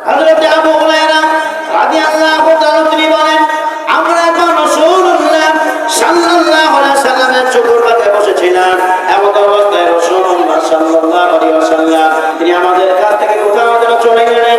হযরত আবু হুরায়রা রাদিয়াল্লাহু তাআলা তিনি বলেন, আমরা যখন রাসূলুল্লাহ সাল্লাল্লাহু আলাইহি ওয়াসাল্লামের চতুর্পাশে বসেছিলাম, এমন অবস্থায় রাসূলুল্লাহ সাল্লাল্লাহু আলাইহি ওয়াসাল্লাম তিনি আমাদের কাছ থেকে কোথাও যেন চলে গেলেন,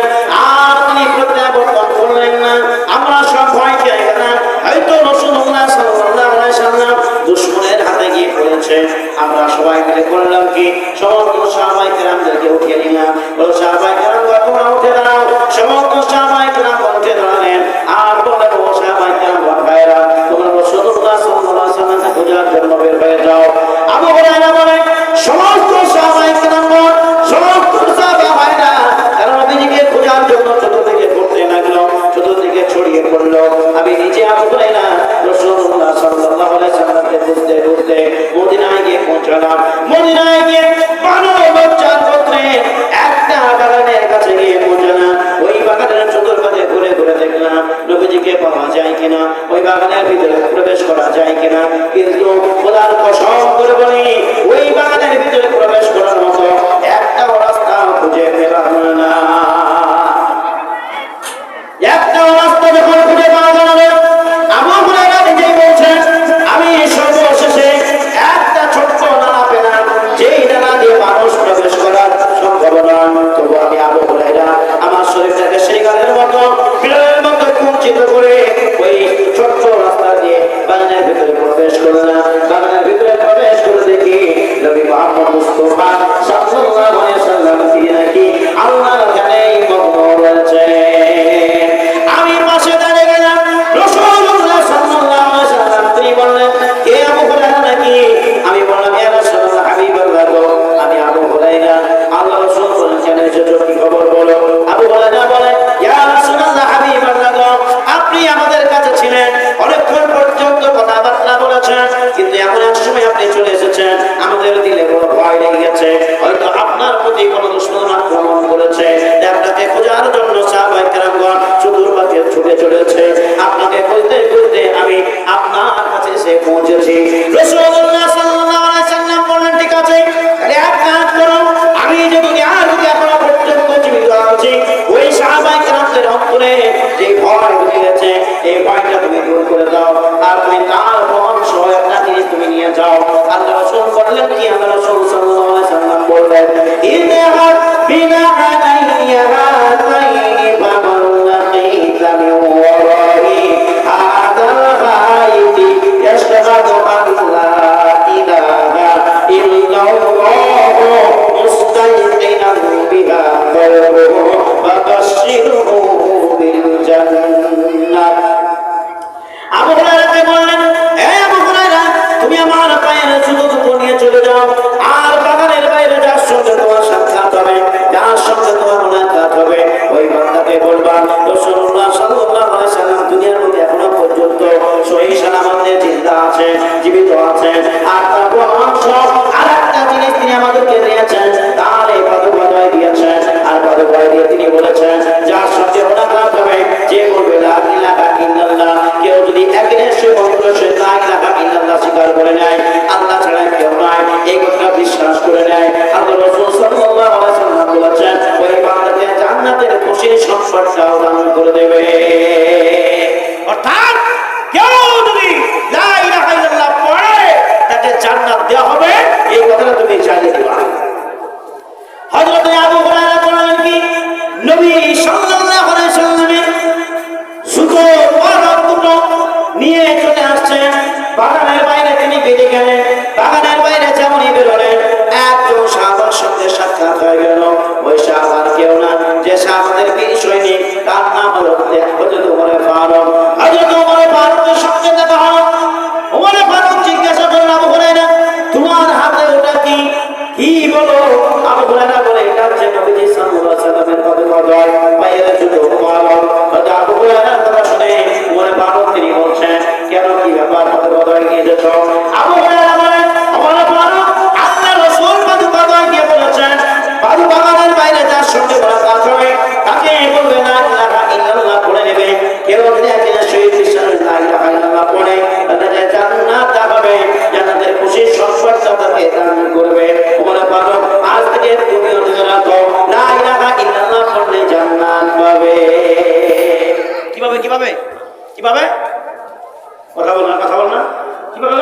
আর তিনি প্রত্যাবর্তন করলেন না। আমরা সব ভয় পেয়ে গেলাম, হয়তো রাসূলুল্লাহ সাল্লাল্লাহু আলাইহি ওয়াসাল্লাম দুশমনের হাতে গিয়ে পড়েছে। আমরা সবাই মিলে করলাম কি, সমস্ত সাহাবায়ে কেরামদেরকে উঠিয়ে নিলাম। বলো সাহাবায়ে কেরাম তোমরা উঠে দাঁড়াও। সমস্ত সাহাবায়ে কেরাম উঠে দাঁড়ালেন আর বললেন, ও সাহাবায়ে কেরাম ভাইরা, তোমরা রাসূলুল্লাহ সাল্লাল্লাহু আলাইহি ওয়াসাল্লামকে খোঁজার জন্য বের হয়ে যাও। আবু হুরায়রা বলেন, সমস্ত সাহাবায়ে কেরাম সমস্ত সাহাবা ভাইরা তারা নবীজিকে খোঁজার জন্য চতুর্দিকে ঘুরতে লাগলো, চতুর্দিকে ছড়িয়ে পড়লো। আমি নিজে আবু হুরায়রা রাসূলুল্লাহ সাল্লাল্লাহু আলাইহি ওয়াসাল্লামকে খুঁজতে খুঁজতে মদিনায় গিয়ে পৌঁছলাম। মদিনায় গিয়ে বানু বচ্চার গোত্রে একটা বাগানের কাছে গিয়ে পৌঁছলাম। ওই বাগানের চতুর্পাশে ঘুরে ঘুরে দেখলাম নবীজিকে পাওয়া যায় কিনা, ওই বাগানের ভিতরে প্রবেশ করা যায় কিনা। কিন্তু খোদার কসম করে বলি, ওই বাগানের ভিতরে প্রবেশ করার মতো একটাও রাস্তা খুঁজে পেলাম না। একটাও রাস্তা যখন খুঁজে পাওয়া গেল না, আবু হুরায়রা নিজেই বলছেন, আমি সর্বশেষে একটা ছোট্ট নালা পেলাম, যেই নালা দিয়ে মানুষ প্রবেশ করার সম্ভব নয়। তবু আমি আবু হুরায়রা আমার শরীরটাকে শৃগালের মতো বিড়ালের মতো কুঞ্চিত করে ওই ছোট্ট রাস্তা দিয়ে বাগানের ভিতরে প্রবেশ করলাম। বাগানের ভিতরে প্রবেশ করে দেখি নবী মুহাম্মদ মুস্তাফা সাল্লাল্লাহু আলাইহি ওয়াসাল্লাম তিনি নাকি আল্লাহর গানেই মগ্ন রয়েছে। আমি পাশে দাঁড়িয়ে গেলাম, রাসূলুল্লাহ সাল্লাল্লাহু আলাইহি ওয়াসাল্লাম তিনি বললেন, কে আবু হুরায়রা নাকি? আমি বললাম, ইয়া রাসূলুল্লাহ হাবিবাল্লাহ, আমি আবু হুরায়রা। আল্লাহ রাসূল বলেন, কেন এসেছো, কি খবর বলো। আবু হুরায়রা বলেন, ইয়া রাসূলুল্লাহ হাবিবাল্লাহ, আপনি আমাদের কাছে ছিলেন, অনেকক্ষণ পর্যন্ত কথাবার্তা বলেছেন, কিন্তু এমন এক সময় আপনি চলে এসেছেন, আমাদের দিলে বড় ভয় লেগে গেছে। হয়তো আপনার প্রতি কোনো দুশমন আক্রমণ করেছে। আপনাকে খোঁজার জন্য সাহাবায়ে কেরামগণ চতুর্পাশে ছুটে চলেছে। আপনাকে খুঁজতে খুঁজতে আমি আপনার কাছে এসে পৌঁছেছি। রাসূলুল্লাহ সাল্লাল্লাহু আলাইহি ওয়াসাল্লাম বললেন, ঠিক আছে, তাহলে এক কাজ করো, আমি যদি আর এখনো পর্যন্ত জীবিত আছি, ওই সাহাবায়ে কেরামদের অন্তরে যে ভয় ঢুকে গেছে, এই ভয়টা তুমি দূর করে দাও, আর তুমি তার প্রমাণ সহ একটা জিনিস তুমি নিয়ে যাও। আল্লাহ রাসূল বললেন কি? আল্লাহ রাসূল সাল্লাল্লাহু আলাইহি ওয়াসাল্লাম বললেন, ইযহাব বিনা আলাইয়া হাতাইনি ফামান লাকিতা মিন ওয়ারাই হাদাল বাইতি ইয়াশহাদু আন লা ইলাহা ইল্লাল্লাহু মুস্তাইকিনান বিহা কলবুহু ফাবাশশিরহু বিল জান্নাহ। আবু হুরায়রা বললেন, হে আবু হুরায়রা, তুমি আমার পায়ের জুতো নিয়ে চলে যাও, আর বাগানের বাইরে যার সঙ্গে তোমার সাক্ষাৎ হবে, যার সঙ্গে তোমার মুলাকাত হবে, ওই বান্দাকে বলবা রাসূলুল্লাহ সাল্লাল্লাহু আলাইহি ওয়াসাল্লাম দুনিয়ার মধ্যে এখনো পর্যন্ত সহিহ সালামতে জিন্দা আছে, জীবিত আছে, আর তার প্রমাণ সহ আরেকটা জিনিস তিনি আমাদেরকে দিয়েছেন, তার এই পাদুকায় দিয়েছেন। আর পাদুকায় দিয়ে তিনি বলেছেন, যার সঙ্গে মুলাকাত হবে, যে বলবে লা ইলাহা ইল্লাল্লাহ, কেউ যদি একদিনের সে অন্তরে লা ইলাহা ইল্লাল্লাহ স্বীকার করে নেয়, আল্লাহ ছাড়া কেউ নয়, এই কথা বিশ্বাস করে নেয়, আল্লাহ রাসূল সাল্লাল্লাহু আলাইহি ওয়াসাল্লাম বলেছেন, ওই বান্দাকে জান্নাতের খুশির সংবাদটাও দান করে দেবে। অর্থাৎ কেউ যদি লা ইলাহা ইল্লাল্লাহ পড়ে, তাকে জান্নাত দেওয়া হবে, এই কথাটা তুমি জানিয়ে দিবা। হযরত আবু হুরায়রা বলেন কি, নবী সাল্লাল্লাহু আলাইহি ওয়াসাল্লামের সুতো পালক দুটো নিয়ে চলে আসছেন, বাগানের বাইরে তিনি বেরিয়ে গেলেন। বাগানের বাইরে যেমনই বেরোলেন, একজন সাহাবার সঙ্গে সাক্ষাৎ হয়ে গেল। ওই সাহাবার কেউ না, যে সাহাবাদের বীর সৈনিক, তার নাম হলো হযরত ওমর ফারুক। হযরত ওমর ফারুকের সঙ্গে দেখা হলো। ওমর ফারুক জিজ্ঞাসা করলেন, আবু হুরায়রা, তোমার হাতে ওটা কি? কি বলো? আবু হুরায়রা বলে, এটা হচ্ছে নবীজি সাল্লাল্লাহু আলাইহি ওয়াসাল্লামের পদকদ্বয়, পায়ের জুতো মোবারক। আবু হুরায়রার কথা শুনে ওমর ফারুক তিনি বলছেন, কেন, কি ব্যাপার, পদকদ্বয় নিয়ে এসেছো? আবু হুরায়রা বলেন, ওমর ফারুক, আল্লাহ রাসূল পদকদ্বয় দিয়ে বলেছেন, বাড়ি বাগানের বাইরে যার সঙ্গে মুলাকাত হবে, তাকে বলবে লা ইলাহা ইল্লাল্লাহ পড়ে নেবে। কেউ যদি একদিনের শহীদ বিশ্বাস লা ইলাহা ইল্লাল্লাহ পড়ে, তাকে জান্নাত হবে, জান্নাতের খুশির সংবাদটা তাকে দান করবে। ওমর ফারুক, আজ থেকে তুমিও জেনে রাখো, লা ইলাহা ইল্লাল্লাহ পড়লে জান্নাত কিভাবে? কথা বল না কিভাবে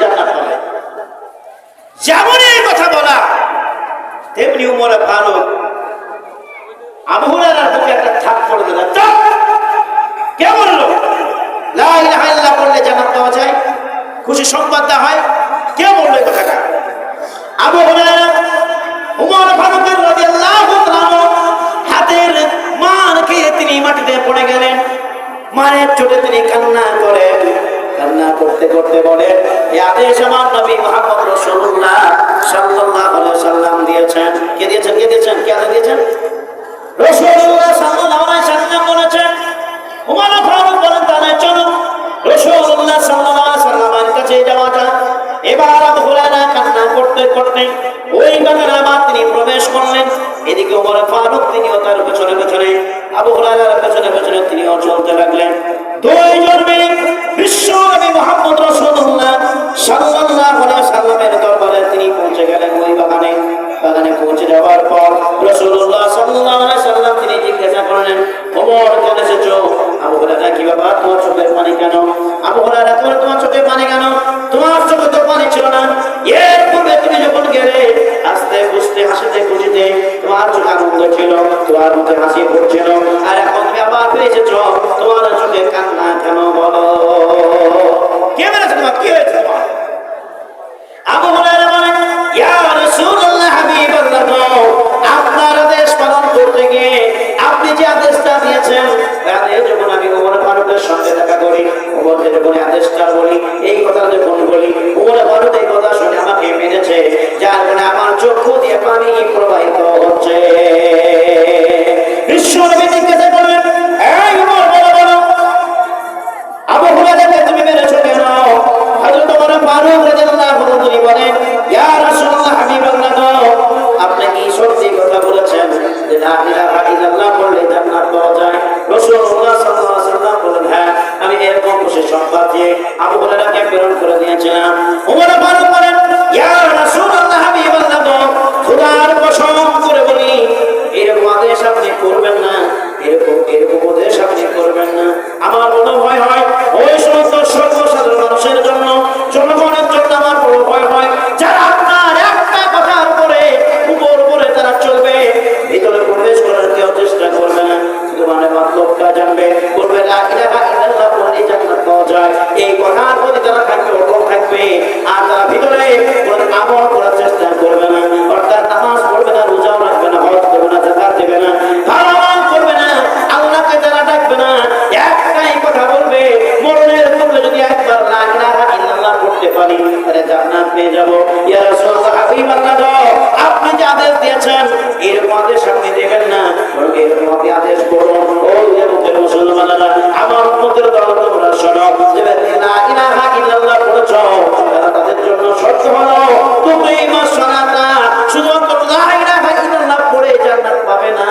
জান্নাত পাবে। যেমন এই কথা বলা তেমনি উমরে ফারুক আবু হুরায়রার বুকে একটা থাপ্পড় দিলেন। কে বললো লা ইলাহা ইল্লাল্লাহ বললে জান্নাত পাওয়া যায়, খুশি সংবাদ দেওয়া হয়? কে বললো এই কথাটা? আবু হুরায়রা উমর ফারুকের রাদিয়াল্লাহু তাআলা হাতের মার খেয়ে তিনি মাটিতে পড়ে গেলেন। মায়ের চোটে তিনি কান্না করতে করতে বলেন, এই আদেশ আমার নবী মুহাম্মদ রাসূলুল্লাহ সাল্লাল্লাহু আলাইহি সাল্লাম দিয়েছেন। কে দিয়েছেন? কে আদেশ দিয়েছেন? রাসূলুল্লাহ সাল্লাল্লাহু আলাইহি সাল্লাম বলেছেন। উমর ফারুক বলেন, তাহলে চলো রাসূলুল্লাহ সাল্লাল্লাহু আলাইহি সাল্লামের কাছে যাওয়া যাক। এবার আবু হুরায়রা কান্না করতে করতে ওই বাগানে আবার তিনি প্রবেশ করলেন। এদিকে উমর ফারুক তিনিও তার পেছনে আবু হুরায়রার পেছনে তিনিও চলতে লাগলেন। দুইজন মিলে বিশ্ব নবী মুহাম্মদ রাসূলুল্লাহ সাল্লাল্লাহু আলাইহি সাল্লামের দরবারে তিনি পৌঁছে গেলেন। ওই বাগানে পৌঁছে যাওয়ার পর রাসূলুল্লাহ সাল্লাল্লাহু আলাইহি সাল্লাম তিনি জিজ্ঞাসা করলেন, ওমর কেন এসেছো? আবু হুরায়রা, কি ব্যাপার, তোমার চোখের পানি কেন? আবু হুরায়রা, তোমার চোখের পানি কেন? তোমার চোখে তো পানি ছিল না। এর পূর্বে তুমি যখন গেলে আস্তে বুঝতে হাসিতে খুশিতে তোমার চোখে আনন্দ ছিল, তোমার মুখে হাসি ফুটছিল, আর এখন তুমি আবার ফিরে এসেছো, তোমার চোখে কান্না কেন? বলো, কে মেরেছে তোমার? কি হয়েছে তোমার? আবু হুরায়রা বলেন, ইয়া রাসূলুল্লাহ, হাবিবাল্লাহ, আপনার আদেশ পালন করতে গিয়ে আপনি যে আদেশটা দিয়েছেন, আদেশ যখন আমি ওমর ফারুকের সঙ্গে দেখা করি, ওমরকে যখন আদেশটা বলি, এই কথা যখন বলি, ওমর ফারুক এই কথা শুনে আমাকে মেনেছে, যার কারণে আমার চক্ষু দিয়ে পানি প্রবাহিত হচ্ছে। বিশ্বনবী জিজ্ঞাসা করলেন, এই ওমর, বলো আবু হুরায়রাকে তুমি মেরেছো কেন? হযরত ওমর ফারুক রাদিয়াল্লাহু আনহু তিনি বলেন, ইয়া রাসূলুল্লাহ, হাবিবাল্লাহ, আপনি কি সত্যি কথা বলেছেন যে লা ইলাহা ইল্লাল্লাহ বললে জান্নাত পাওয়া যায়? রাসূলুল্লাহ সাল্লাল্লাহু আলাইহি ওয়াসাল্লাম বলেন, হ্যাঁ, আমি এরকম খুশি সংবাদ দিয়ে আবু হুরায়রাকে প্রেরণ করে দিয়েছিলাম। ওমর ফারুক বলেন, ইয়া রাসূলুল্লাহ, হাবিবাল্লাহ, খোদার কসম করে বলি, এরকম আদেশ আপনি করবেন না, এরকম উপদেশ আপনি করবেন না। আমার মনে ভয় হয় ওই সমস্ত সর্বসাধারণ মানুষের জন্য, জনগণের জন্য আমার বড় ভয় হয়, যারা আপনার একটা কথার উপরে তারা চলবে, ভিতরে প্রবেশ করার কেউ চেষ্টা করবে না, শুধু মানে মতলবটা জানবে, বলবে লা ইলাহা ইল্লাল্লাহ বললে জান্নাত পাওয়া যায়, এই কথার প্রতি তারা থাকবে, অটল থাকবে, আর তারা ভিতরে কোনো আমল করার চেষ্টা করবে না, অর্থাৎ নামাজ পড়বে না, রোজাও রাখবে না, হজ করবে না, যাকাত দেবে না, ভালো আমল করবে না, আল্লাহকে যারা ডাকবে না, একটাই কথা বলবে, মরণের পূর্বে যদি একবার লা ইলাহা ইল্লাল্লাহ পড়তে পারি তাহলে জান্নাত পেয়ে যাব। ইয়া রাসূলুল্লাহ, হাবিবাল্লাহ, আপনি যে আদেশ দিয়েছেন এরকম আদেশ আপনি দেবেন না, বরং এরকম আপনি আদেশ করুন, ও উম্মতের মুসলমানেরা, আমার উম্মতের দল তোমরা শোনো, যে লা ইলাহা ইল্লাল্লাহ পড়ছো তাদের জন্য শর্ত হলো তুকিমুস সালাতা, শুধুমাত্র লা ইলাহা ইল্লাল্লাহ পড়ে জান্নাত পাবে না,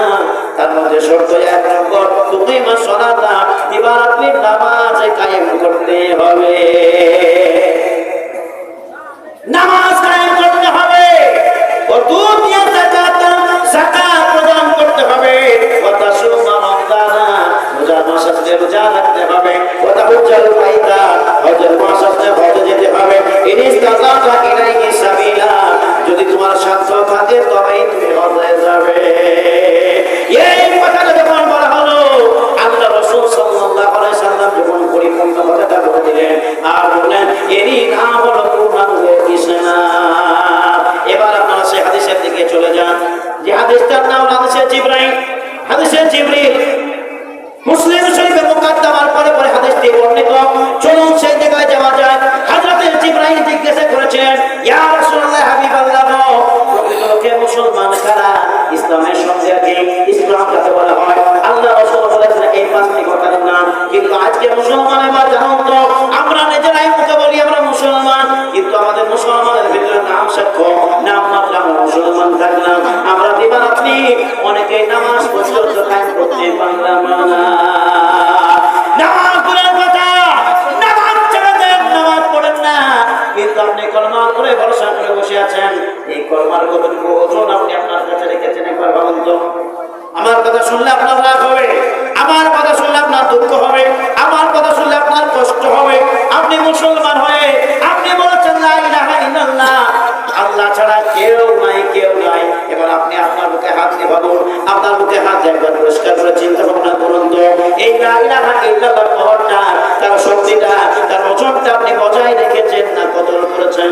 তার মধ্যে শর্ত এক নম্বর, তুকিমুস সালাতা, ইবাদতের নামাজ কায়েম করতে হবে, নামাজ কায়েম করতে হবে, ও দুনিয়া যাকাত প্রদান করতে হবে, ও তাসুমা রমজানা, রোজা মাস আসলে রোজা রাখতে হবে, ও তাহুজ্জাল বাইতা, হজের মাস আসলে হজে যেতে হবে, ইনিস্তাতা ইলাইহি সাবিলা, যদি তোমার সাধ্য থাকে তবেই তুমি হজে যাবে। এই কথাটা যখন বলা হলো, আল্লাহ রাসূল সাল্লাল্লাহু আলাইহি সাল্লাম যখন পরিপূর্ণ কথাটা বলে দিলেন আর বললেন, এরই নাম হলো পূর্ণাঙ্গ ইসলাম। এবার আপনারা সেই হাদিসের দিকে চলে যান, যে হাদিসটার নাম হাদিসে জিবরিল, মুসলিম শরীফে মুকাদ্দামার পরে হাদিসটি বর্ণিত। চলুন সেই জায়গায় যাওয়া যায়। হযরত জিবরাইল জিজ্ঞাসা করেছেন, ইয়া রাসূলুল্লাহ, হাবিবাল্লাহ, প্রকৃত লোকে মুসলমান কারা? ইসলামের সঙ্গে কি? ইসলাম কাকে বলা হয়? আল্লাহ রাসূল বলেছেন এই পাঁচটি কথার নাম, কিন্তু আজকে মুসলমান এবার জানুন তো, আমরা নিজেরাই মুখে বলি আমরা মুসলমান, কিন্তু আমাদের মুসলমানের ভিতরে নাম সাক্ষ্য, নাম মাত্র আমরা মুসলমান থাকলাম, আমরা দিবারাত্রি অনেকে নামাজ পর্যন্ত কায়েম করতে পারলাম না। নামাজ পড়ার কথা, নামাজ ছেড়ে দেন, নামাজ পড়েন না, কিন্তু আপনি কলমা করে ভরসা করে বসে আছেন, এই কলমার কতটুকু ওজন আপনি আপনার কাছে রেখেছেন একবার ভাবুন তো। আমার কথা শুনলে আপনার রাগ হবে, আমার কথা শুনলে আপনার দুঃখ হবে, আমার কথা মুসলমান হয়ে আপনি বলেছেন লা ইলাহা ইল্লাল্লাহ, আল্লাহ ছাড়া কেউ নাই, কেউ নাই। এবার আপনি আপনার বুকে হাত দিয়ে ভাবুন, আপনার বুকে হাত দিয়ে একবার পরিষ্কার করে চিন্তা ভাবনা করুন তো, এই লা ইলাহা ইল্লাল্লাহ পাওয়ারটা, তার শক্তিটা, তার ওজনটা আপনি বজায় রেখেছেন না কতল করেছেন?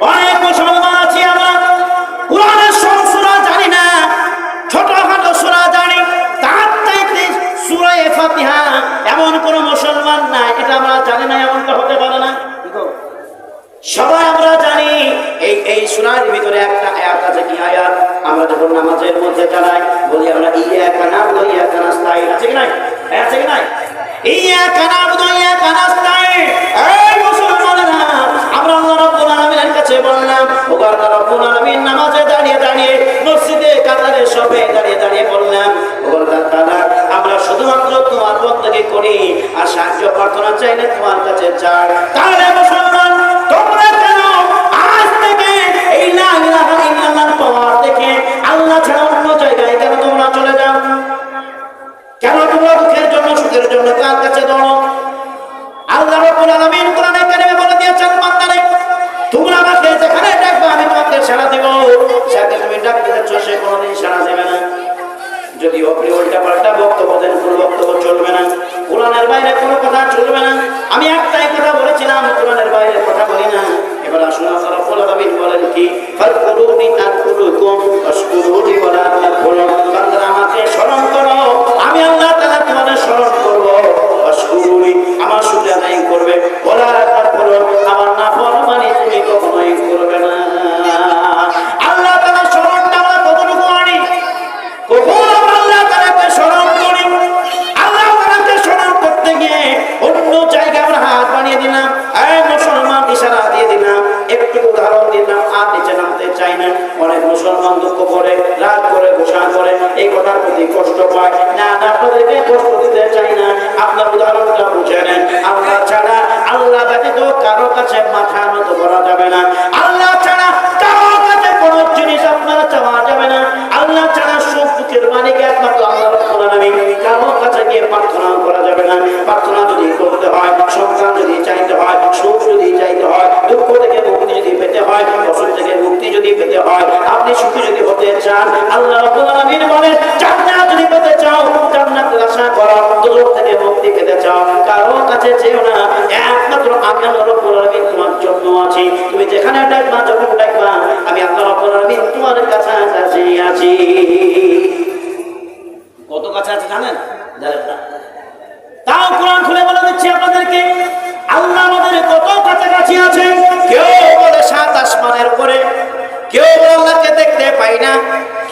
অনেক মুসলমান আছি আমরা কোরআনের সব সূরা জানি না, ছোটখাটো সূরা জানি, তার চাইতে সূরা ফাতিহা এমন কোন মুসলমান নাই এটা আমরা জানি না, এমনটা হতে পারে না। সবাই আমরা জানি এই সূরার ভিতরে একটা আয়াত আছে। কি আয়াত? আমরা যখন নামাজের মধ্যে দাঁড়াই বলি আমরা ইয়াকা নাবুদু ওয়া ইয়াকা নাস্তাইন, আছে কি নাই? আছে কি নাই? ইয়াকা নাবুদু ওয়া ইয়াকা নাস্তাইন। এই মুসলমানেরা, আমরা আল্লাহ রাব্বুল আলামিনের কাছে বললাম, ও আল্লাহ রাব্বুল আলামিন, নামাজে দাঁড়িয়ে দাঁড়িয়ে, মসজিদে কাতারে সবে দাঁড়িয়ে দাঁড়িয়ে বললাম, ও আল্লাহ তাআলা, আমরা শুধুমাত্র তোমার বন্দেগী করি আর সাহায্য প্রার্থনা চাইলে তোমার কাছে চাই। তাহলে মুসলমান, তোমরা কেন আজ থেকে এই লা ইলাহা ইল্লাল্লাহর পাওয়ার দেখে আল্লাহ ছাড়া অন্য জায়গায় কেন তোমরা চলে যাও? কেন তোমরা দুঃখের জন্য, সুখের জন্য কার কাছে দৌড়ো? আল্লাহ রাব্বুল আলামিন কোরআনে কারিমে বলে দিয়েছেন, বান্দারে, তোমরা আমাকে যেখানে ডাকবে আমি তোমাকে সাড়া দেব। যাকে তুমি ডাকতে যাচ্ছ সে কোনোদিন সাড়া দেবে না। যদি আপনি উল্টা পাল্টা বক্তব্য দেন, কোনো বক্তব্য চলবে না, কোরআনের বাইরে কোনো কথা চলবে না। আমি একটাই কথা বলেছিলাম, কোরআনের বাইরে কথা বলি না। এবার আসুন আল্লাহ রাব্বুল আলামিন বলেন কি, ফাকুরুনি আকুরুকুম ওয়াশকুরুনি ওয়ালা তাকফুরুন। বান্দারা আমাকে স্মরণ করো, আমি আল্লাহ তাআলা তোমাদের স্মরণ করব। ওয়াশকুরুনি, আমার শুকরিয়া আদায় করবে। ওয়ালা তাকফুরুন, আমার নাফরমানি তুমি কখনোই করবে না। আল্লাহ তাআলা স্মরণটা আমরা কতটুকু আনি? কখন আমরা আল্লাহ তাআলাকে স্মরণ করি? আল্লাহ তাআলাকে স্মরণ করতে গিয়ে অন্য জায়গায় আমরা হাত বানিয়ে দিলাম, এই মুসলমান ইশারা দিয়ে দিলাম, একটু উদাহরণ দিলাম, আর নিচে নামতে চাই না। অনেক মুসলমান দুঃখ করে, রাগ করে, ঘোষণা করে, এই কথার প্রতি কষ্ট পায় না। আপনাদেরকে কষ্ট দিতে চাই না, আপনার উদাহরণটা বুঝে নেন। আল্লাহ ছাড়া, আল্লাহ ব্যতীত কারো কাছে মাথা নত করা যাবে না। আল্লাহ ছাড়া কারো কাছে কোনো জিনিস আপনারা চাওয়া যাবে না। আল্লাহ ছাড়া সুখ দুঃখের মালিক একমাত্র আল্লাহ রাব্বুল আলামিন। কারো কাছে গিয়ে প্রার্থনা করা যাবে না। প্রার্থনা যদি করতে হয়, সন্তান যদি চাইতে হয়, সুখ যদি চাইতে হয়, দুঃখ থেকে মুক্তি যদি পেতে হয়, অসুখ থেকে মুক্তি যদি পেতে হয়, আপনি সুখী যদি হতে চান, আল্লাহ রাব্বুল আলামিন বলেন, জান্নাত যদি পেতে চাও, জান্নাতের আশা করো, দুজক থেকে মুক্তি পেতে চাও, কারো কাছে চেও না। একমাত্র আমি আল্লাহ রাব্বুল আলামিন তোমার জন্য আছি। তুমি যেখানে ডাকবা, যখন ডাকবা, আমি আল্লাহ রাব্বুল আলামিন তোমার কাছে আছি। কত কাছে আছে জানেন? জানেন না? তাও কোরআন খুলে বলে দিচ্ছি আপনাদেরকে, আল্লাহ আমাদের কত কাছাকাছি আছে। কেউ বলে 7 আসমানের উপরে, কেউ বলে আল্লাহকে দেখতে পাই না,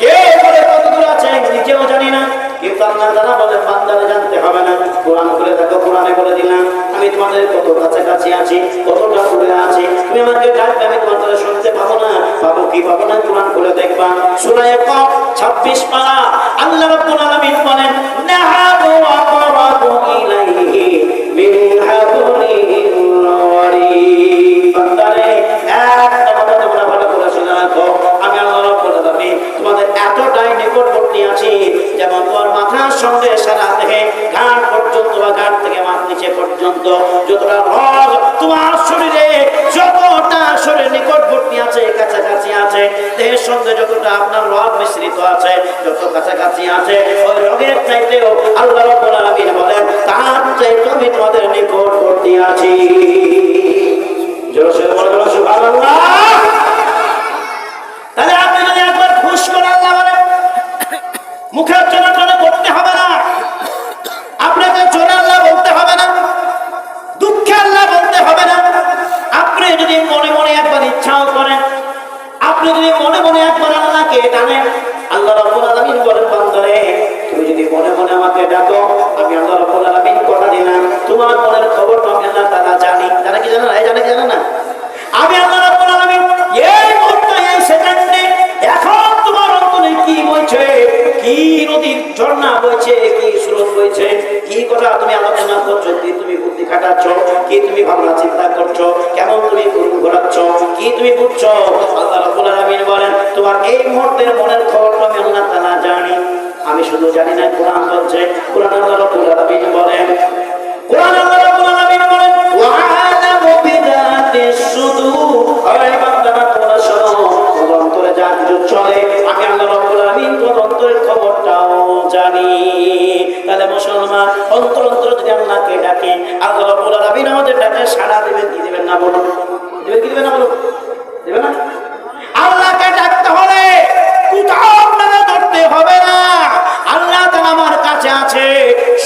কেউ বলে কত দূর আছে নিজেও জানি না। কিন্তু আল্লাহ তাআলা বলে, বান্দারে জানতে হবে না। কোরআন খুলে দেখো, কোরআনে বলে দিলাম আমি তোমাদের কত কাছাকাছি আছি, কতটা দূরে আছি। তুমি আমাকে ডাকবে, আমি তোমাদের শুনতে পাবো না। পাবো কি পাবো না, কোরআন খুলে দেখবা। সূরা কফ 26 পারা, আল্লাহ রাব্বুল আলামিন বলেন, নাহাবু ওয়া করাবু ইলাইহি মিন হাবলিল ওয়ারিদ। বান্দারে, একটা কথা তোমরা ভালো করে শুনে রাখো, আমি আল্লাহ রাব্বুল আলামিন তোমাদের এতটাই নিকটবর্তী আছি, যেমন তোমার মাথার সঙ্গে সারা থেকে ঘাট পর্যন্ত বা ঘাট থেকে মাথা নিচে পর্যন্ত যতটা রগ তোমার শরীরে, যতটা শরীর নিকটবর্তী আছে, কাছাকাছি আছে, দেহের সঙ্গে যতটা আপনার রগ মিশ্রিত আছে, যত কাছাকাছি আছে, ওই রগের চাইতেও আল্লাহ রাব্বুল আলামিন বলেন, তার চাইতে আমি তোমাদের নিকটবর্তী আছি। জোরে বলুন সুবহানাল্লাহ। তাহলে আপনি যদি একবার খুশ করে আল্লাহ বলেন, মুখের জন্য করতে হবে না, আপনাকে জোরে আল্লাহ বলতে হবে না, দুঃখে আল্লাহ বলতে হবে না। আপনি যদি মনে মনে একবার ইচ্ছাও করেন, আপনি যদি মনে মনে একবার আল্লাহকে ডাকেন, আল্লাহ রাব্বুল আলামিন বলেন, বান্দারে, তুমি যদি মনে মনে আমাকে ডাকো, আমি আল্লাহ রাব্বুল আলামিন কথা দিলাম, তোমার মনের খবরটা আমি আল্লাহ তাআলা জানি। জানে কি জানে না? জানে কি জানে না? আমি আল্লাহ রাব্বুল আলামিন এই মুহূর্তে, এই সেকেন্ডে, এখন তোমার অন্তরে কি বইছে, কি নদীর ঝর্ণা বইছে, কি স্রোত বইছে, কি কথা তুমি আলোচনা করছো, কি তুমি বুদ্ধি খাটাচ্ছ, কি তুমি ভাবনা চিন্তা করছো, কেমন তুমি ঘোরাচ্ছ, কি তুমি বুঝছো, আল্লাহ রাব্বুল আলামিন বলেন, তোমার এই মুহূর্তের মনের খবরটা আমি আল্লাহ তাআলা জানি। আমি শুধু জানি না, কোরআন বলছে, কোরআন আল্লাহ রাব্বুল আলামিন বলেন, কোরআন আল্লাহ রাব্বুল আলামিন বলেন, ওয়া চলে, আমি আল্লাহ রাব্বুল আলামিন তোমার অন্তরের খবরটাও জানি। তাহলে মুসলমান অন্তর অন্তর যদি আল্লাহকে ডাকে, আল্লাহ রাব্বুল আলামিন আমাদের ডাকে সাড়া দিবেন কি দিবেন না বলুন? দিবেন কি দিবেন না বলুন? দিবেন না? আল্লাহকে ডাকতে হলে কোথাও আপনাকে ধরতে হবে না। আল্লাহ তাআলা আমার কাছে আছে,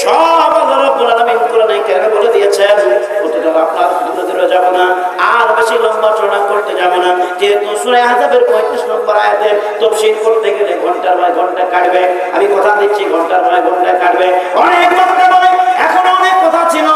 সব আল্লাহ রাব্বুল আলামিন কোরআনে কারিমে বলে দিয়েছেন। ওটা আপনার দূরে যাব না, আর বেশি লম্বা চড়া করতে যাব না, যেহেতু সূরা আহজাবের 35 নম্বর আয়াতের তাফসীর করতে গেলে ঘন্টার পর ঘন্টা কাটবে। আমি কথা দিচ্ছি, ঘন্টার পর ঘন্টা কাটবে। অনেক ঘন্টা নয়, এখনো অনেক কথা ছিল,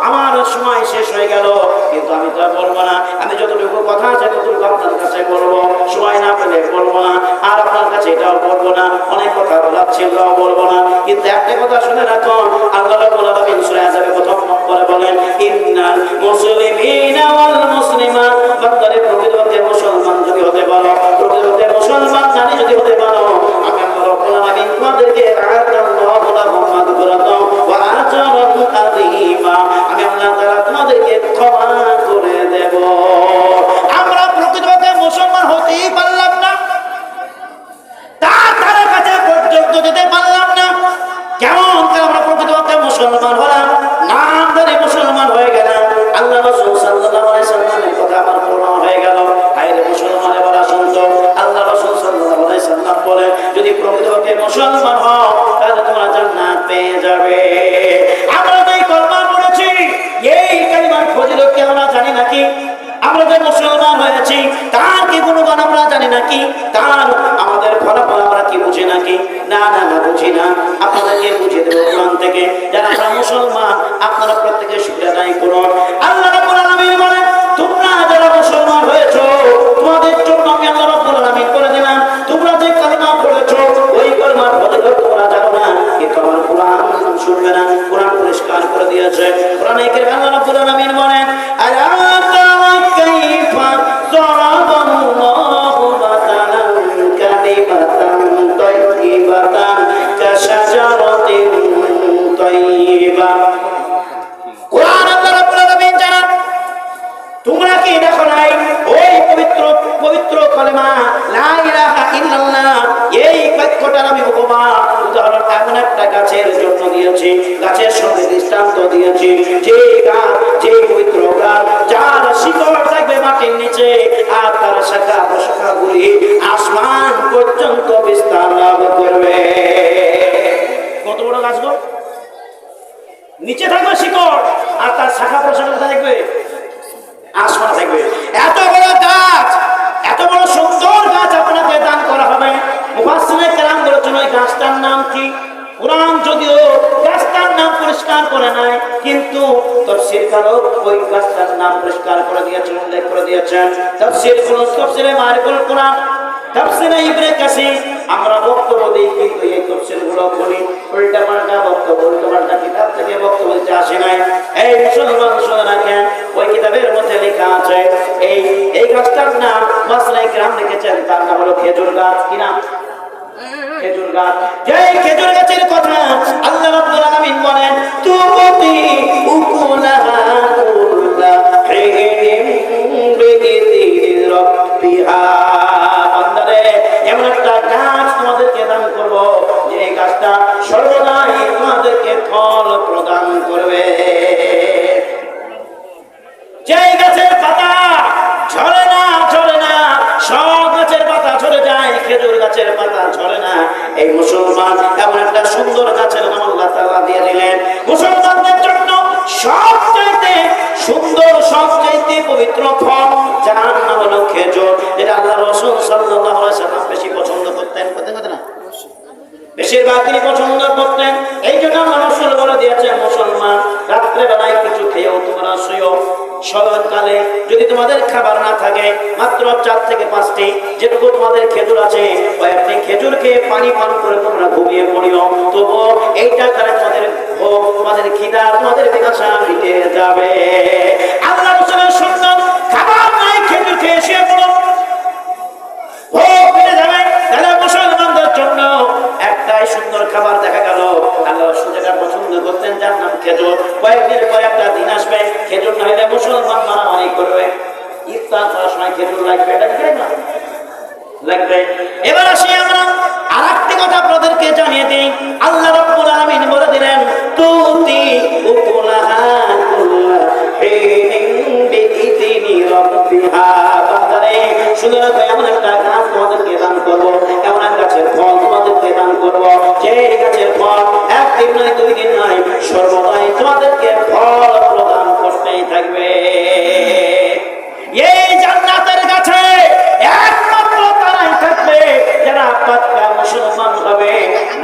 আমার সময় শেষ হয়ে গেল, কিন্তু আমি তো বলবো না। আমি যতটুকু কথা আছে ততটুকু আপনার কাছে বলবো, সময় না পেলে বলবো না, আর আপনার কাছে এটাও বলবো না। অনেক কথা বলার ছিল, বলবো না, কিন্তু একটা কথা শুনে রাখুন। আল্লাহ রাব্বুল আলামিন সূরা আহজাবের প্রথম নম্বরে বলেন, ইন্নাল মুসলিমিনা ওয়াল মুসলিমাত, বান্দারে প্রকৃতপক্ষে মুসলমান যদি হতে পারো, প্রকৃতপক্ষে মুসলমান নারী যদি হতে পারো, আমি আল্লাহ রাব্বুল আলামিন তোমাদেরকে আ'তাল্লাহু লাহুম মাগফিরাতাও ওয়া আজরান আযীমা, আমি আল্লাহ তাআলা তোমাদেরকে ক্ষমা করে দেব। আমরা প্রকৃতপক্ষে মুসলমান হতেই পারলাম না, তার কাছে পর্যন্ত যেতে পারলাম না। কেমন করে আমরা প্রকৃতপক্ষে মুসলমান হলাম? নামধারী মুসলমান হয়ে গেলাম। আল্লাহ রাসূল সাল্লাল্লাহু আলাইহি সাল্লামের কথা আমার পূর্ণ হয়ে গেল। হায়রে মুসলমান, এবার আসুন তো, আল্লাহ রাসূল সাল্লাল্লাহু আলাইহি সাল্লাম বলে, যদি প্রকৃতপক্ষে মুসলমান হও তাহলে তোমরা জান্নাত পেয়ে যাবে। আমরা যে কলমা পড়েছি, এই কালিমার ফজিলত কি আমরা জানি নাকি? আমরা যে মুসলমান হয়েছি তার কি গুণগান আমরা জানি নাকি? তার আমাদের ফলাফল আমরা কি বুঝি নাকি? না না না, বুঝি না। আপনাদেরকে বুঝিয়ে দেবো কোরআন থেকে, যারা আমরা মুসলমান আপনারা প্রত্যেকে শুকরিয়া আদায় করুন। আল্লাহ রাব্বুল আলামিন বলেন, তোমরা যারা মুসলমান হয়েছো তোমাদের জন্য আমি আল্লাহ রাব্বুল আলামিন করে দিলাম, তোমরা যে কালিমা পড়েছো ওই কালিমার ফজিলত তোমরা জানো না, কিন্তু আমার কোরআন শুনবে না। কোরআন পরিষ্কার করে দিয়েছে। কোরআনে কারিমে আল্লাহ রাব্বুল আলামিন বলেন, আলা কাইফা যারাবাল্লাহু মাসালান কালিমাতান তাইয়িবাতান কাশাজারাতিন তাইয়িবা। কোরআন আল্লাহ রাব্বুল আলামিন জানান, তোমরা কি দেখো নাই ওই পবিত্র পবিত্র কালেমা লা ইলাহা ইল্লাল্লাহ, এই বাক্যটার আমি উদাহরণ এমন একটা গাছের জন্য দিয়েছি, গাছের সঙ্গে দৃষ্টান্ত দিয়েছি, যে গাছ, যে পবিত্র গাছ, যার শিকড় থাকবে মাটির নিচে আর তার শাখা প্রশাখাগুলি আসমান পর্যন্ত বিস্তার লাভ করবে। কত বড় গাছ গো? নিচে থাকবে শিকড় আর তার শাখা প্রশাখা থাকবে আসমান থাকবে। এত বড় গাছ, এত বড় সুন্দর গাছ আপনাকে দান করা হবে। মুফাসসিরে কেরাম বলেছেন ওই গাছটার নাম কি? কোরআন যদিও গাছটার নাম পরিষ্কার করে নাই, কিন্তু তাফসীরকারক ওই গাছটার নাম পরিষ্কার করে দিয়েছেন, উল্লেখ করে দিয়েছেন। তাফসীরে মারিফুল কোরআন, তাফসীরে ইবনে কাসির, আমরা বক্তব্য দিই কিন্তু এই তাফসীরগুলো বলি উল্টা পাল্টা বক্তব্য, উল্টা পাল্টা কিতাব থেকে বক্তব্য দিতে আসে নাই। এই মুসলমান শুনে রাখেন, ওই কিতাবের মধ্যে লেখা আছে এই গাছটার নাম মাসলায়ে কিরাম লিখেছেন, তার নাম হলো খেজুর গাছ। কি নাম? খেজুর গাছ। এই খেজুর গাছের কথা আল্লাহ রাব্বুল আলামিন বলেন, তুতি উকুলাহা কুল্লা হিনিন বিইذনি রাব্বিহা। বান্দারে, এমন একটা গাছ তোমাদেরকে দান করব যে এই গাছটা সর্বদাই তোমাদেরকে ফল প্রদান করবে। যে গাছের পাতা ঝরে না, ঝরে না, সব গাছের পাতা ঝরে যায়, খেজুর গাছের পাতা ঝরে না। এই মুসলমান এমন একটা সুন্দর গাছের নাম আল্লাহ তাআলা দিয়ে দিলেন মুসলমানদের জন্য। সবচাইতে সুন্দর, সবচাইতে পবিত্র ফল, যার নাম হলো খেজুর, যেটা আল্লাহ রাসূল সাল্লাল্লাহু আলাইহি ওয়াসাল্লাম বেশি পছন্দ করতেন। করতেন না? বেশিরভাগ তিনি পছন্দ করতেন। এই জন্য আল্লাহ রাসূল বলে দিয়েছেন, মুসলমান রাত্রে বেলায় কিছু খেয়েও তোমরা শুয়ো, সকালে যদি তোমাদের খাবার না থাকে মাত্র 4 থেকে 5টি যেটুকু তোমাদের খেজুর আছে, কয়েকটি খেজুর খেয়ে পানি পান করে তোমরা ঘুমিয়ে পড়িও, তবু এইটা দ্বারা তোমাদের খিদা, তোমাদের পিপাসা মিটে যাবে। আল্লাহ রাসূলের সুন্নাত, খাবার নাই খেজুর খেয়ে শুয়ে পড়ো, ভোগ মিটে যাবে। তাহলে মুসলমানদের জন্য একটাই সুন্দর খাবার দেখা গেল আল্লাহ রাসূল যেটা পছন্দ করতেন, যার নাম খেজুর। কয়েকদিন পর একটা দিন আসবে, খেজুর না হলে মুসলমান মারামারি করবে। ইফতার করার সময় খেজুর লাগবে, এটা কি না? লাগবে। এবার আসি আমরা আরেকটি কথা আপনাদেরকে জানিয়ে দিই। আল্লাহ রাব্বুল আলামিন বলে দিলেন, তুতি উকুলাহা কুল্লা হিনিন বিইذনি রাব্বিহা। বান্দারে শুনে রাখো, এমন একটা গাছ তোমাদেরকে দান করবো, এমন এক গাছের ফল তোমাদেরকে দান করবো, যে গাছের ফল একদিন নয়, দুই দিন নয়, সর্বদাই তোমাদেরকে ফল প্রদান করতেই থাকবে। এই জান্নাতের কাছে একমাত্র তারাই থাকবে যারা পাক্কা মুসলমান হবে,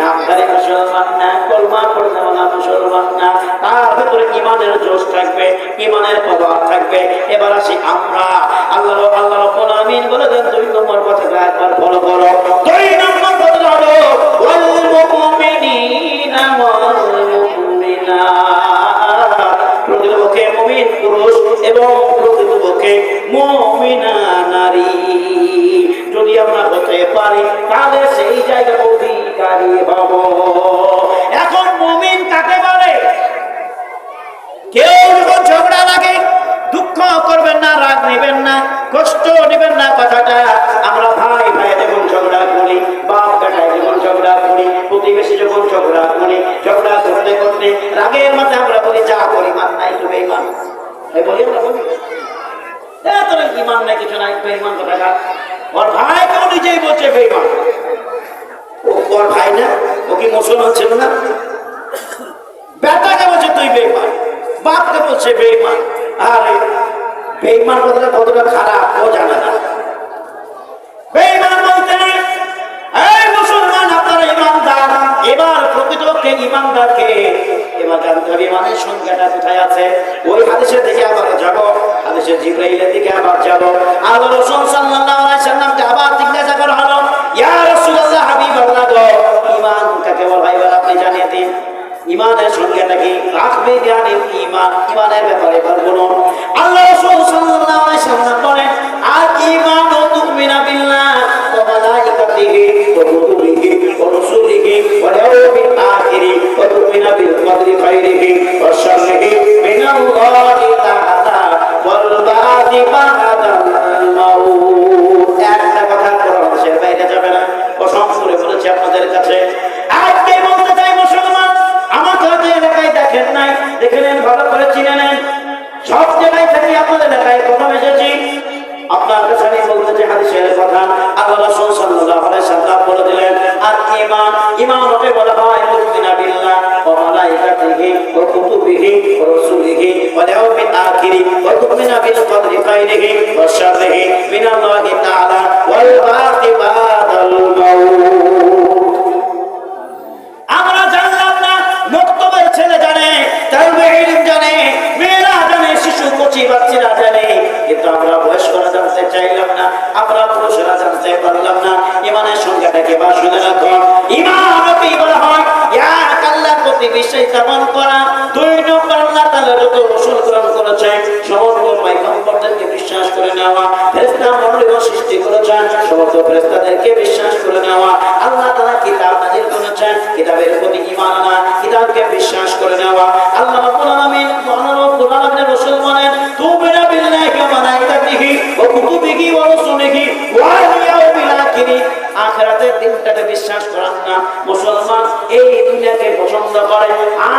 নামধারী মুসলমান না, কলমা পড়ে না মুসলমান না, তার ভিতরে ঈমানের জোশ থাকবে, ঈমানের প্রভাব থাকবে। এবার আসি আমরা, আল্লাহ রাব্বুল আলামিন বলে দেন 2 নম্বর কথাটা একবার ফলো করো। 2 নম্বর কথা হলো ওয়াল মুমিনিনা ওয়াল মুমিনাত। প্রকৃতপক্ষে মুমিন পুরুষ এবং প্রকৃতপক্ষে মুমিনা নারী যদি আমরা হতে পারি, তাহলে সেই জায়গা অধিকারী হব। এখন মুমিন কাকে বলে? কেউ যখন ঝগড়া লাগে, দুঃখ করবেন না, রাগ নেবেন না, কষ্ট নেবেন না। কথাটা আমরা ভাই ভাই যখন ঝগড়া করি, বাপ বেটায় যখন ঝগড়া করি, প্রতিবেশী যখন ঝগড়া করি, ঝগড়া করতে করতে রাগের মাথায় আমরা বলি যা পরিমাণ নাই তো বেঈমান। এই বলি আমরা বলি তোর ঈমান নাই, কিছু নাই, বেঈমান। কথাটা ওর ভাই কেউ নিজেই বলছে বেঈমান। ওর ভাই না, ও কি মুসলমান ছিল না? বেটাকে বলছে তুই বেঈমান, বাপকে বলছে বেঈমান। আরে বেঈমান কথাটা কতটা খারাপ ও জানে না। বেঈমান বলতে এই মুসলমান আপনারা ঈমানদার। এবার প্রকৃতপক্ষে ঈমানদারকে এবার জানতে হবে ঈমানের সংজ্ঞাটা কোথায় আছে। ওই হাদিসের দিকে আবার যাব, হাদিসে জিবরাইলের দিকে আবার যাব। আল্লাহ রাসূল সাল্লাল্লাহু আলাইহি সাল্লামকে আবার জিজ্ঞাসা করা হলো, ইয়া রাসূলুল্লাহ, হাবিবাল্লাহ গো, ঈমান কাকে বলে এবার আপনি জানিয়ে দিন। ঈমানের সংজ্ঞাটা কি? রাখবে জানেন ঈমান, ঈমানের ব্যাপারে বলুন। আল্লাহ রাসূল সাল্লাল্লাহু আলাইহি সাল্লাম বলেন, আল ঈমানু তুমিনা বিল্লাহ ওয়া মালাইকাতিহি ওয়া কুতুবিহি ওয়া রুসুলিহি ওয়াল ইয়াউমিল আখির ওয়া তুমিনা বিল কদরি খাইরিহি ওয়া শাররিহি মিনাল্লাহি তাআলা ওয়াল বা'দি বা'দাল মাউত। একটা কথা কোরআনের বাইরে যাবে না, কসম করে বলেছি আপনাদের কাছে। আজকে বলতে চাই মুসলমান, আমাদের এলাকায় দেখেন নাই, দেখে নেন, ভালো করে চিনে নেন। সব জায়গায় থাকি, আপনাদের এলাকায় প্রথম এসেছি। আপনার কাছে আমি বলতে চাই হাদিসের কথা। আল্লাহ রাসূল সাল্লাল্লাহু আলাইহি সাল্লাম বলে দিলেন, আর ঈমান, ঈমান ওকে বলা হয় তুমিনা বিল্লাহ ওয়া মালাইকাতিহি ওয়া কুতুবিহি ওয়া রুসুলিহি ওয়াল ইয়াউমিল আখির ওয়া তুমিনা বিল কদরি খাইরিহি ওয়া শাররিহি মিনাল্লাহি তাআলা ওয়াল বা'দি বা'দাল মাউত। আমরা জানলাম না, মক্তবের ছেলে জানে, তালবে ইলম জানে, মেয়েরা জানে, শিশু কচি বাচ্চারা জানে, কিন্তু আমরা বয়স্করা জানতে চাইলাম না, আমরা পুরুষরা জানতে পারলাম না। ঈমানের সংজ্ঞাটা কি বা শুনে রাখুন। ঈমানকে বলা হয় এক আল্লাহর প্রতি বিশ্বাস স্থাপন করা। 2 নম্বর আল্লাহ তাআলা যত রাসূল গ্রহণ করেছেন সমস্ত পয়গম্বরদেরকে বিশ্বাস করে নেওয়া। ফেরেশতা মণ্ডলীও সৃষ্টি করেছেন, সমস্ত ফেরেশতাদেরকে বিশ্বাস করে নেওয়া। আল্লাহ তাআলা কিতাব নাযিল করেছেন, কিতাবের প্রতি ঈমান আনা, কিতাবকে বিশ্বাস করে নেওয়া। আল্লাহ রাব্বুল আলামিন কোরআনের রাসূল বলেন, তুমিনা বিল্লাহি ওয়া মালাইকাতিহি ওয়া কুতুবিহি ওয়া রুসুলিহি ওয়াল ইয়াউমিল আখির। আখিরাতের দিনটাকে বিশ্বাস করেন না মুসলমান, এই দুনিয়াকে পছন্দ করে,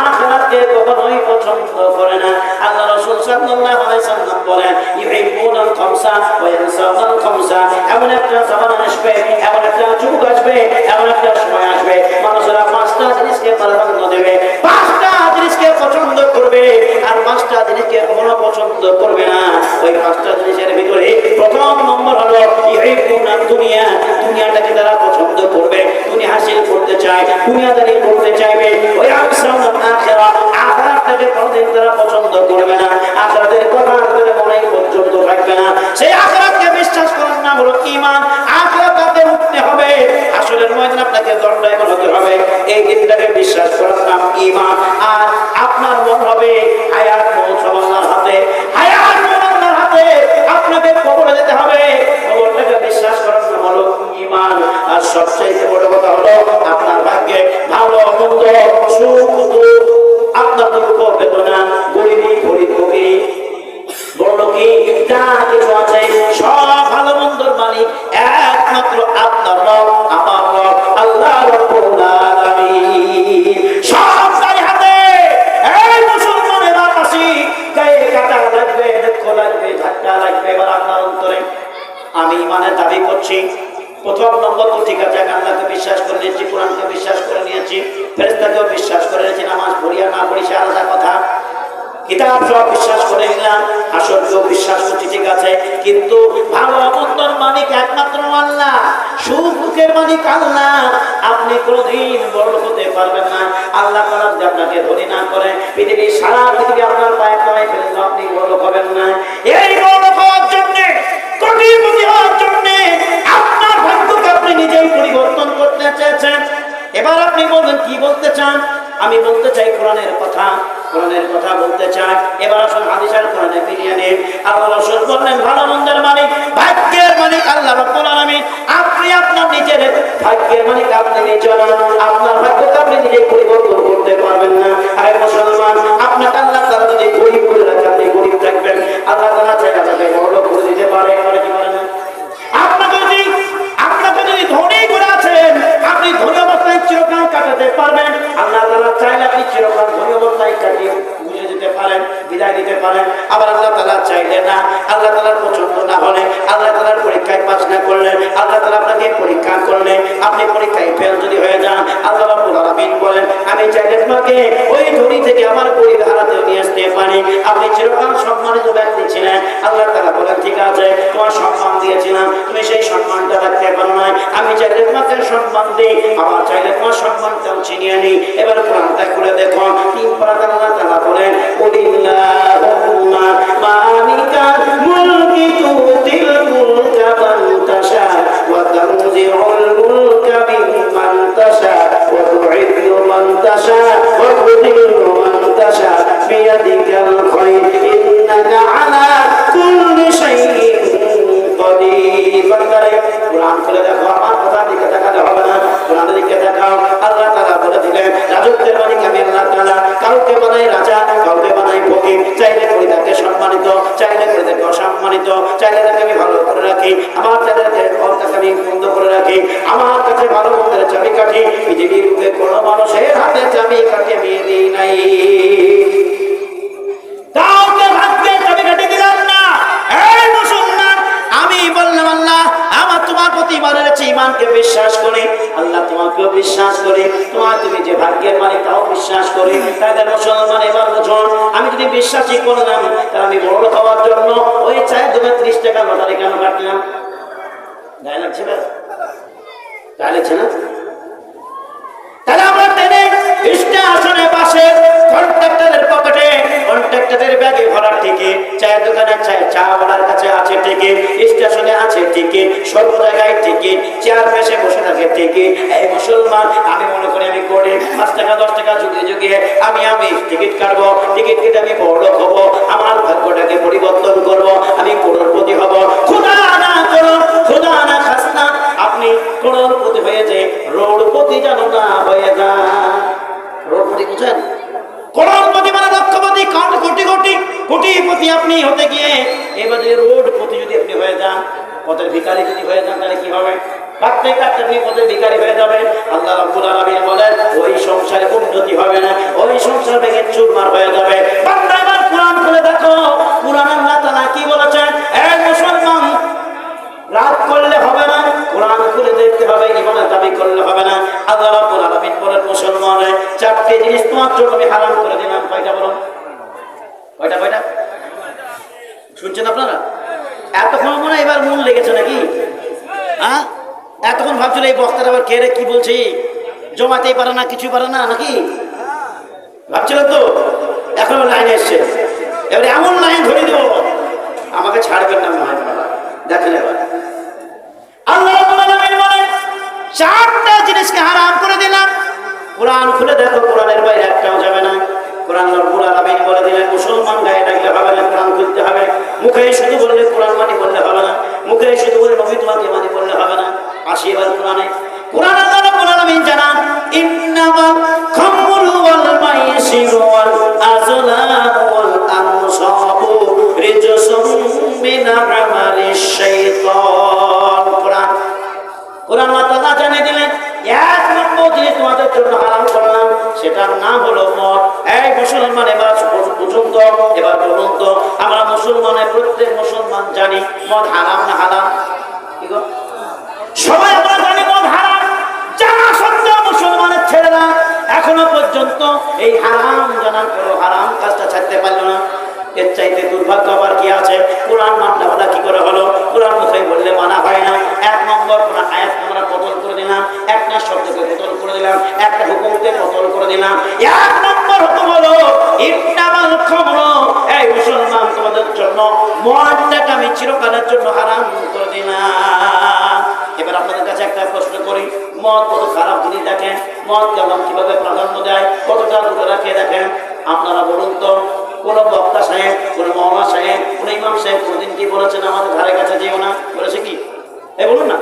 আখিরাতকে কখনোই পছন্দ করে না। আল্লাহ রাসূল সাল্লাল্লাহু আলাইহি সাল্লাম বলেন, ইউহিব্বুনাল খামসা ওয়া ইয়ানসাউনাল খামসা। এমন একটা জামানা আসবে, এমন একটা যুগ আসবে, এমন একটা সময় আসবে, মানুষেরা 5টা জিনিসকে প্রাধান্য দেবে, 5টা জিনিসকে পছন্দ করবে, আর 5টা জিনিসকে কখনো পছন্দ করবে না। ওই 5টা জিনিসের ভিতরে প্রথম নম্বর হলো ইউহিব্বুনাদ দুনিয়া। দুনিয়াটাকে তারা পছন্দ করবে, দুনিয়া হাসিল করতে চায়, দুনিয়াদারি করতে চাইবে। ওই আকসাউনাল আখিরা, আখিরাতটাকে কোনদিন তারা পছন্দ করবে না, আখিরাতের কথা তাদের মনে পর্যন্ত থাকবে না। সেই আখিরাতকে বিশ্বাস করার নাম হলো ঈমান। আখিরাতে উঠতে হবে, আসলের ময়দানে আপনাকে দণ্ডায়মান হতে হবে, এই দিনটাকে বিশ্বাস করার নাম ঈমান। আর আপনার মন হবে হায়াত মৌত আল্লাহর হাতে, হায়াত মৌত আল্লাহর হাতে। আপনাকে কবরে যেতে হবে, কবরটাকে বিশ্বাস করার নাম হলো ঈমান। আর সবচেয়ে বড় কথা হলো আপনার ভাগ্যে ভালো মন্দ, সুখ দুঃখ, আপনার দুঃখ বেদনা, গরিবী গরিবী, বড় কি যা কিছু আছে, সব ভালো মন্দর মালিক একমাত্র কিতাব সব বিশ্বাস করে নিলাম, আসলেও বিশ্বাস করছি ঠিক আছে, কিন্তু ভালো মন্দর মালিক একমাত্র আল্লাহ, সুখ দুঃখের মালিক আল্লাহ। আপনি কোনোদিন বড় হতে পারবেন না। আল্লাহ তাআলা যদি আপনাকে ধনী না করে, পৃথিবীর সারা পৃথিবী আপনার পায়ে পায়ে ফেলে আপনি বড় হবেন না। এই বড় হওয়ার জন্য, কোটিপতি হওয়ার জন্য আপনার ভাগ্যকে আপনি নিজেই পরিবর্তন করতে চেয়েছেন। এবার আপনি বলবেন কি বলতে চান? আমি বলতে চাই কোরআনের কথা, কোরআনের কথা বলতে চাই। এবার আসুন হাদিসের কোরআনে ফিরিয়ে নিন। আল্লাহ রাসূল বললেন ভালো মন্দের মালিক, ভাগ্যের মালিক আল্লাহ রাব্বুল আলামিন। আপনি আপনার নিজের ভাগ্যের মালিক, আপনি নিজে আপনার ভাগ্যকে আপনি নিজেই পরিবর্তন করতে পারবেন না। আরে মুসলমান, আপনাকে আল্লাহ তাআলা যদি গরিব করে রাখেন, আপনি গরিব থাকবেন। আল্লাহ তাআলা চাইলে আপনাকে বড় করে দিতে পারে, করে কি পারে না? আপনাকে যদি ধনী করে আছেন, আপনি ধনী অবস্থায় চিরকাল কাটাতে পারবেন। আল্লাহ তাআলা চাইলে আপনি চিরকাল ধনী অবস্থায় কাটিয়ে বুঝে যেতে পারেন, বিদায় দিতে পারেন। আবার আল্লাহ তাআলা চাইলে না, আল্লাহ তাআলার পছন্দ না হলে, আল্লাহ তাআলার পরীক্ষায় পাস না করলে, আল্লাহ তাআলা আপনাকে পরীক্ষা করলে, আপনি পরীক্ষায় ফেল যদি হয়ে যান, আল্লাহ রাব্বুল আলামিন বলেন আমি চাইলে তোমাকে ওই ধনী থেকে আমার গরিব হারাতে নিয়ে আসতে পারি। আপনি চিরকাল সম্মানিত ব্যক্তি ছিলেন, আল্লাহ তাআলা বলেন ঠিক আছে, তোমার সম্মান দিয়েছিলাম, তুমি সেই সম্মানটা রাখতে পারো না। আমি চাইলে তোমাকে সম্মান দিই, আবার চাইলে তোমার সম্মানটাও ছিনিয়ে নিই। এবার কোরআনটা খুলে দেখো, তিন পারা আল্লাহ তাআলা বলেন কুলিল্লাহুম্মা মালিকাল মুলকি তুতিল মুলকা মান তাশা ওয়া তানজিউল মুলকা মিম্মান তাশা ওয়া তু'ইজ্জু মান তাশা ওয়া তুযিল্লু মান তাশা বিয়াদিকাল খায়র ইন্নাকা আলা কুল্লি শাইইন কদির। কোরআন খুলে দেখো, আমার কথার দিকে তাকাতে হবে না, কোরআনের দিকে তাকাও। আল্লাহ তাআলা বলে দিলেন রাজত্বের মালিক আমি আল্লাহ তাআলা। কাউকে বানাই রাজা, কাউকে বানাই ফকির, চাইলে করে তাকে সম্মানিত, চাইলে করে তাকে অসম্মানিত, চাইলে তাকে আমি ভালো করে রাখি, আমার চাইলে ওর কাছে আমি বন্ধ করে রাখি। আমার কাছে ভালো মন্দের চাবিকাঠি পৃথিবীর বুকে কোনো মানুষের হাতে চাবিকাঠি আমি দিই নাই। কাউকে ভাগ্যের চাবিকাঠি দিলাম না। এই মুসলমান, আমি বললাম আল্লাহ আমার তোমার প্রতি ইমানের চেয়ে ইমানকে বিশ্বাস করি, আল্লাহ তোমাকেও বিশ্বাস করি, তুমি যে ভাগ্যের মালিক তাও বিশ্বাস করি। তাহলে মুসলমান এবার বুঝুন, আমি যদি বিশ্বাসই করলাম, তাহলে আমি বড় হওয়ার জন্য ওই 4 টাকা লটারি কেন কাটলাম? গায়ে লাগছে না? গায়ে লাগছে না? তাহলে আমরা ট্রেনে স্টেশনে বাসে কন্ট্রাক্টরের পকেটে, কন্ট্রাক্টরের ব্যাগে ভরার টিকিট, চায়ের দোকানে চাওয়ালার কাছে আছে টিকিট, স্টেশনে আছে টিকিট, সব জায়গায় টিকিট, চেয়ার পেশে বসে থাকে টিকিট। এই মুসলমান, আমি মনে করি আমি করে 5 টাকা 10 টাকা যুগিয়ে যুগিয়ে আমি টিকিট কাটবো, টিকিট কেটে আমি বড় হবো, আমার ভাগ্যটাকে পরিবর্তন করবো, আমি করোড়পতি হবো। খোদা না করো, খোদা না খাস না, আপনি করোড়পতি হয়ে যে রোড়পতি জানো না হয়ে যান। রোড়পতি বুঝেন? করোড়পতি মানে লক্ষপতি, কোটিপতি আপনি হতে গিয়ে এবারে রোডপতি যদি আপনি হয়ে যান, পথের ভিখারি যদি হয়ে যান, তাহলে কি হবে? কাটতে কাটতে আপনি পথের ভিখারি হয়ে যাবেন। আল্লাহ রাব্বুল আলামিন বলেন ওই সংসারে উন্নতি হবে না, ওই সংসার ভেঙে চুরমার হয়ে যাবে। বান্দা এবার কোরআন খুলে দেখো, কোরআন আল্লাহ তাআলা কি বলেছেন? এই মুসলমান, রাত করলে হবে না, কোরআন খুলে দেখতে হবে, ইমানের দাবি করলে হবে না। আল্লাহ রাব্বুল আলামিন বলেন মুসলমানে 4টে জিনিস তোমার জন্য আমি হারাম করে দিলাম। কয়টা বলুন? কয়টা? শুনছেন আপনারা? এতক্ষণ মনে এবার মন লেগেছে নাকি? হ্যাঁ, এতক্ষণ ভাবছিল এই বক্তারা আবার কে রে কি বলছি, জমাতেই পারে না, কিছু পারে না নাকি ভাবছিলেন তো? এখন লাইন এসছে, এবারে এমন লাইন ধরে দেব আমাকে ছাড়বেন না। দেখেন এবার আল্লাহ বলেন 4টা জিনিসকে হারাম করে দিলাম। কোরআন খুলে দেখো, কোরআনের বাইরে একটাও যাবে না। কোরআন রব্বুল আলামিন বলে দিলেন মুসলমান গায়ে ডাকলে হবে না, কোরআন খুলতে হবে। মুখে শুধু বললে কোরআন মানি বললে হবে না, মুখে শুধু বলে নবী তোমাকে মানি বললে হবে না। আসি এবার কোরআনে। কোরআন আল্লাহ রব্বুল আলামিন জানান ইন্নামাল খামরু ওয়াল মাইসিরু ওয়াল আযলামু ওয়াল আনসাবু রিজসুম মিন আমালিশ শাইতান। কোরআন আল্লাহ তাআলা জানিয়ে দিলেন 1 নম্বর জিনিস তোমাদের জন্য হারাম করলাম, সেটার নাম হলো মদ। এই মুসলমান এবার বুঝুন তো, এবার বলুন তো, আমরা মুসলমানের প্রত্যেক মুসলমান জানি মদ হারাম না হালাল? কি গো, সবাই আমরা জানি মদ হারাম, জানা সত্ত্বেও মুসলমানের ছেলেরা এখনো পর্যন্ত পর্যন্ত এই হারাম জানার পরও হারাম কাজটা ছাড়তে পারলো না। এর চাইতে দুর্ভাগ্য আবার কি আছে? কোরআন মানলে ওরা কি করে হলো? কোরআন মুখে বললে মানা হয় না। এক নম্বর কোন আয়াত আমরা বদল করে দিলাম, একটা শব্দকে বদল করে দিলাম, একটা হুকুমকে বদল করে দিলাম। এক নম্বর হুকুম হলো ইন্নামাল খামরু, এই মুসলমান তোমাদের জন্য মদটাকে আমি চিরকালের জন্য হারাম করে দিলাম। এবার আপনাদের কাছে একটা প্রশ্ন করি, মদ কত খারাপ জিনিস দেখেন, মদ কেমন কিভাবে প্রাধান্য দেয়, কতটা দূরে রাখে দেখেন। আপনারা বলুন তো, কোন বক্তা সাহেব, কোন মৌলানা সাহেব, কোন ইমাম সাহেব কোনদিন কি বলেছেন আমাদের ধারে কাছে যেও না? বলেছে কি? এই বলুন না,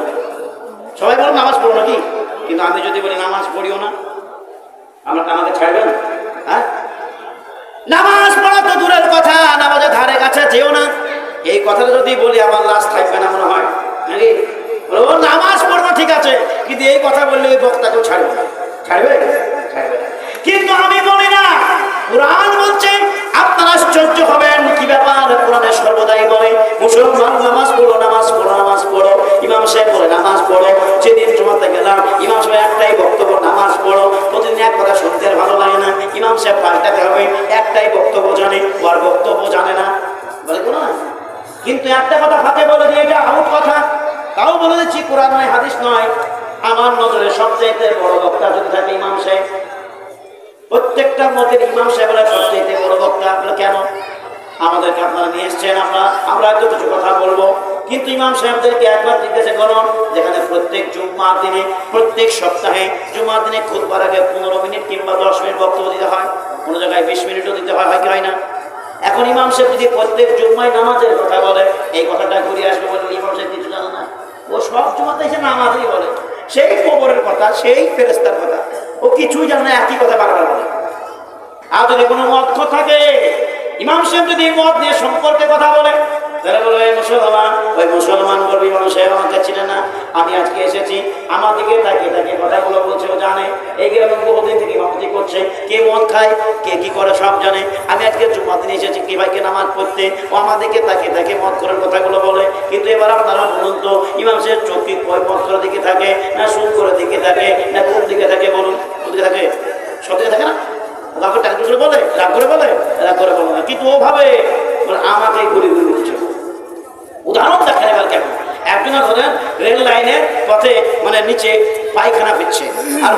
সবাই বলুন নামাজ পড়ো নাকি? কিন্তু আমি যদি বলি নামাজ পড়িও না, আমাকে ছাড়বেন? হ্যাঁ, নামাজ পড়া তো দূরের কথা, নামাজের ধারে কাছে যেও না, এই কথাটা যদি বলি আমার লাশ থাকবে না মনে হয় নাকি? নামাজ পড়বো ঠিক আছে, কিন্তু এই কথা বললে ওই বক্তাকেও ছাড়বে না। ছাড়বে? ছাড়বে না। কিন্তু আমি বলি না, কোরআন বলছে। আপনারা আশ্চর্য হবেন, কি ব্যাপার? কোরআনে সর্বদাই বলে মুসলমান নামাজ পড়ো, নামাজ পড়ো, নামাজ পড়ো। ইমাম সাহেব বলে নামাজ পড়ো। যেদিন জুমাতে গেলাম, ইমাম সাহেব একটাই বক্তব্য, নামাজ পড়ো। প্রতিদিন এক কথা শুনতে আর ভালো লাগে না, ইমাম সাহেব পাল্টাতে হবে। একটাই বক্তব্য জানে, ওর বক্তব্য জানে না, বলে কোনো না। কিন্তু একটা কথা ফাঁকে বলে দিয়ে, এটা আউট কথা। তাও বলে দিচ্ছি, কোরআন নয়, হাদিস নয়। আমার নজরে সবচেয়ে বড় বক্তা যদি থাকে ইমাম সাহেব। প্রত্যেকটা মতের ইমাম সাহেবরা সবচেয়ে বড় বক্তা। কেন? আমাদেরকে আপনারা নিয়ে এসছেন, আমরা একটু কিছু কথা বলবো, কিন্তু ইমাম সাহেবদেরকে একবার জিজ্ঞাসা করুন, যেখানে প্রত্যেক জুম্মার দিনে, প্রত্যেক সপ্তাহে জুম্মার দিনে খুতবার আগে 15 মিনিট কিংবা 10 মিনিট বক্তব্য দিতে হয়, কোনো জায়গায় 20 মিনিটও দিতে হয়, কি হয় না? এখন ইমাম সাহেব যদি প্রত্যেক জুম্মায় নামাজের কথা বলে, এই কথাটা ঘুরে আসবে বলে ইমাম সাহেব কিছু জানে না? ও সব জুমাতে এসে নামাজই বলে, সেই কবরের কথা, সেই ফেরেশতার কথা, ও কিছুই জানে না, একই কথা বারবার বলে। আর যদি কোনো মত থাকে, ইমাম সাহেব যদি মত নিয়ে সম্পর্কে কথা বলে, তাহলে বলবে ওই মুসলমান বলবে ইমাম সাহেব আমাকে চিনে না, আমি আজকে এসেছি, আমার দিকে তাকিয়ে তাকিয়ে কথাগুলো বলছে, ও জানে এই গ্রামে বহুদিন থেকে ইমামতি করছে, কে মদ খায়, কে কি করে সব জানে। আমি আজকে জুম্মার দিনে এসেছি কি ভাইকে নামাজ পড়তে, ও আমার দিকে তাকিয়ে তাকিয়ে মদ করার কথাগুলো বলে। কিন্তু এবার আপনারা বলুন তো, ইমাম সাহেব চোখ কি মদ করার দিকে থাকে, না সুদ করে দিকে থাকে, না কোন দিকে থাকে? বলুন, কোন দিকে থাকে? সব দিকে থাকে না? রাগ করে বলে, রাগ করে বলে, রাগ করে বলে না, কিন্তু ও ভাবে আমাকে ঘুরে ঘুরে দিচ্ছে। উদাহরণ দেখেন এবার কেমন। একজনের ধরেন রেল লাইনের পথে, মানে নিচে পায়খানা ফিরছে, আর